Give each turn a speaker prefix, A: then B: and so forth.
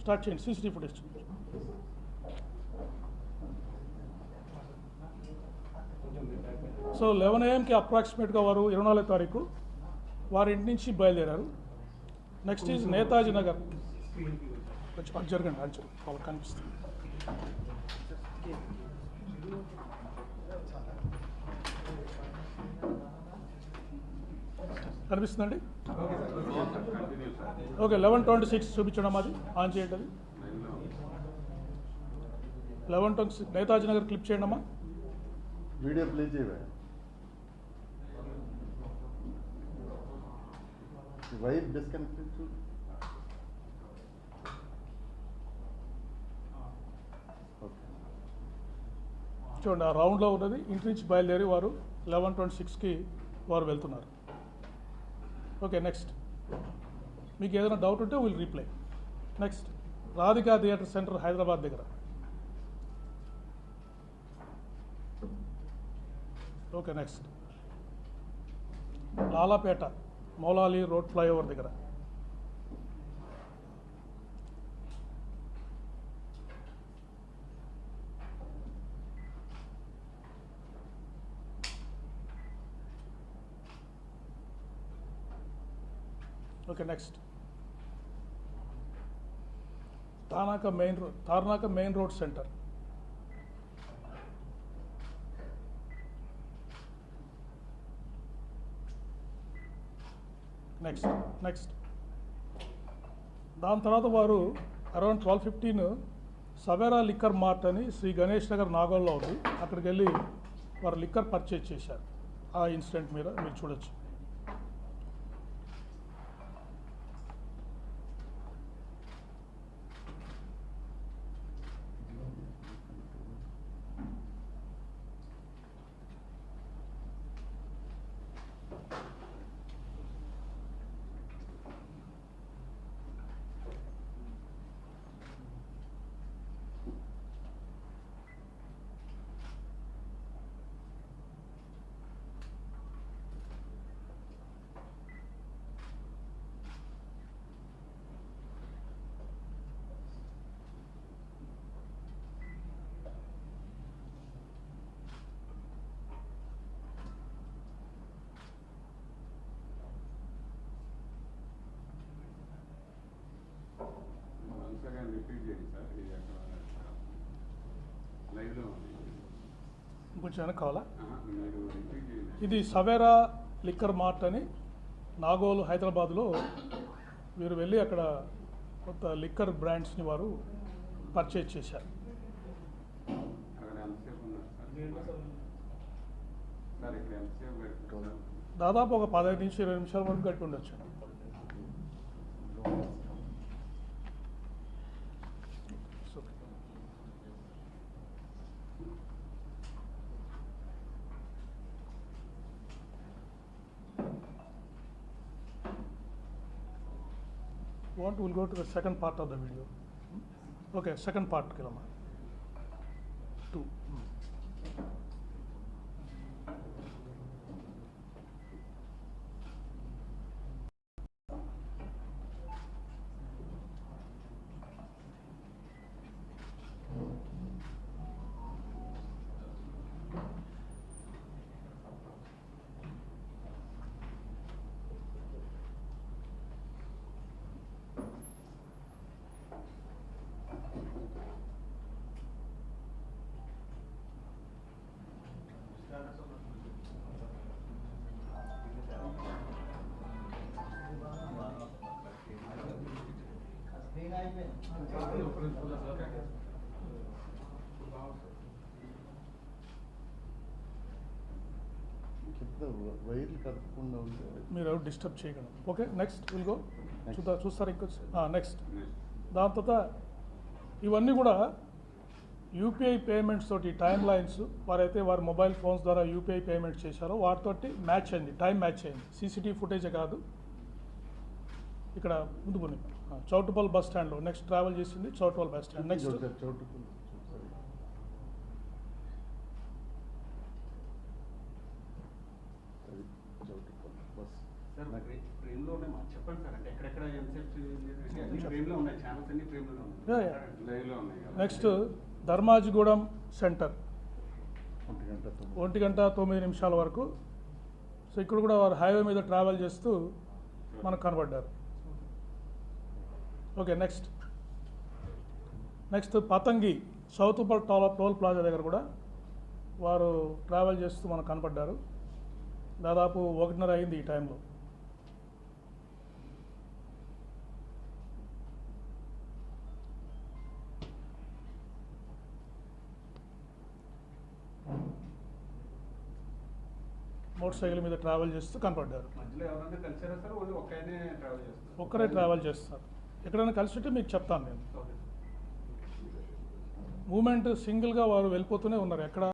A: Start చేయండి. CCTV footage. So 11 AM అప్రాక్సిమేట్గా వారు 24వ తారీఖు వారి ఇంటి నుంచి బయలుదేరారు. Next is Netaji Nagar. కొంచెం అది జరగండి, అది వాళ్ళకి కనిపిస్తుంది. కనిపిస్తుందండి? ఓకే, 11:26 చూపించడం, అది ఆన్ చేయండి. అది 11:26 నేతాజీ నగర్ క్లిప్ చేయండి అమ్మా.
B: వీడియో ప్లే చేయవా? వైర్ డిస్కనెక్టెడ్ చూడు.
A: చూడండి, ఆ రౌండ్లో ఉన్నది. ఇంటి నుంచి బయలుదేరి వారు 11:26కి వారు వెళ్తున్నారు. ఓకే, నెక్స్ట్ మీకు ఏదైనా డౌట్ ఉంటే will reply. Next Radhika theatre centre Hyderabad దగ్గర. Okay, next Lalapet Moula-Ali road flyover దగ్గర. Okay, next Tarnaka main road centre. Next దాని తర్వాత వారు అరౌండ్ 12:15 సవేరా లిక్కర్ మార్ట్ అని శ్రీ గణేష్ నగర్ నాగోల్లో ఉంది. అక్కడికి వెళ్ళి వారు లిక్కర్ పర్చేజ్ చేశారు. ఆ ఇన్సిడెంట్ మీద మీరు చూడొచ్చు. కొంచెం వెనక్కి కావాలా? ఇది సవేరా లిక్కర్ మార్ట్ అని నాగోలు హైదరాబాద్లో వీరు వెళ్ళి అక్కడ కొత్త లిక్కర్ బ్రాండ్స్ని వారు పర్చేజ్ చేశారు. దాదాపు ఒక 15 నుంచి 20 నిమిషాల వరకు గట్టి ఉండొచ్చు. We'll go to the second part of the video. Okay, second part, Kilama. 2.
B: వైర్లు కదపకుండా ఉంటే
A: మీరు ఎవరు డిస్టర్బ్ చేయగలరు. Okay, next will go. చూస్తారు ఇంకా నెక్స్ట్. దాని తర్వాత ఇవన్నీ కూడా యూపీఐ పేమెంట్స్ తోటి టైమ్ లైన్స్ వారైతే వారి మొబైల్ ఫోన్స్ ద్వారా యూపీఐ పేమెంట్స్ చేశారో వాటితోటి మ్యాచ్ అయింది, టైం మ్యాచ్ అయింది. సీసీటీవీ ఫుటేజే కాదు, ఇక్కడ ముందు కొన్ని చౌటుపల్ బస్ స్టాండ్లో నెక్స్ట్ ట్రావెల్ చేసింది చౌటుపల్ బస్ స్టాండ్. నెక్స్ట్
C: చెప్పండి సార్, అంటే ఎక్కడెక్కడ ఎంతసేపు ఉన్నాయి ఛానల్స్ అన్ని ఫ్రేమ్లో
A: Yeah, yeah.
C: లైవ్లో ఉన్నాయి కదా.
A: నెక్స్ట్ ధర్మాజిగూడెం సెంటర్
B: 1 గంట 9
A: 1 గంట 9 నిమిషాల వరకు. సో ఇక్కడ కూడా వారు హైవే మీద ట్రావెల్ చేస్తూ మనకు కనబడ్డారు. Okay, next Pathangi south Uppal toll plaza దగ్గర కూడా వారు ట్రావెల్ చేస్తూ మనకు కనపడ్డారు. దాదాపు 1:30 అయింది ఈ టైంలో. మోటార్ సైకిల్ మీద ట్రావెల్ చేస్తూ కనపడ్డారు.
C: మధ్యలో ఎవరైనా కలిసారా సార్? ఓన్లీ ఒక్కనే ట్రావెల్ చేస్తారు?
A: ఒక్కరే ట్రావెల్ చేస్తారు. ఎక్కడైనా కలిసి మీకు చెప్తాను నేను.
C: ఓకే.
A: మూమెంట్ సింగిల్గా వారు వెళ్ళిపోతూనే ఉన్నారు. ఎక్కడ